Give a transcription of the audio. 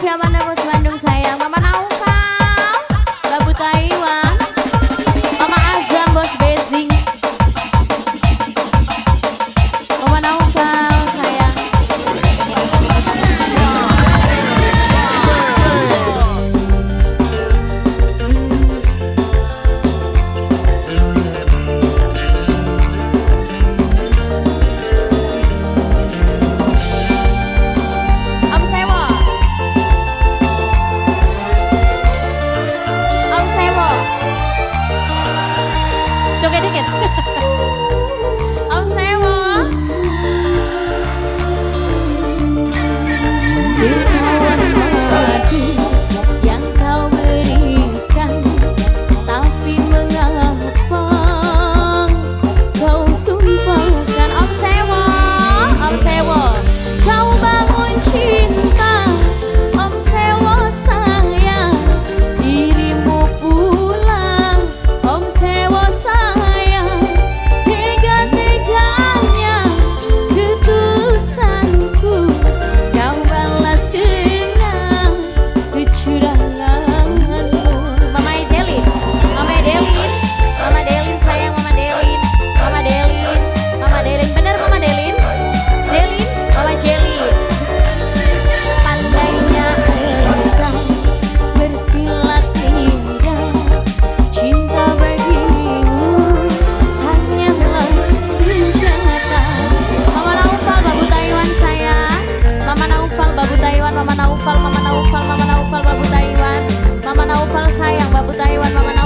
Siapa Bos Bandung sayang, Mama Naufal, Babu Taiwan, Mama Azam Bos Bezing, Mama Naufal sayang. Joget dikit. Om Sewo. Secawan madu yang kau berikan, tapi mengapa kau tumpahkan? Om Sewo, Om Sewo, kau bangun cinta. Om Sewo sayang, dirimu pulang. Om Sewo sayang, tega-teganya ketulusanku kau balas dengan kecuranganmu. Mama Delin, Mama Delin, Mama Delin sayang, Mama Delin, Mama Delin, Mama Delin, bener Mama Delin, Delin, Mama Jelly. Pandainya engkau bersilat lidah, cinta bagimu hanyalah senjata. Mama Naufal, Babu Taiwan sayang, Mama Naufal, Babu Taiwan, Mama Naufal, Mama Naufal, Mama Naufal, Babu Taiwan, Mama Naufal sayang, Babu Taiwan, Mama Naufal.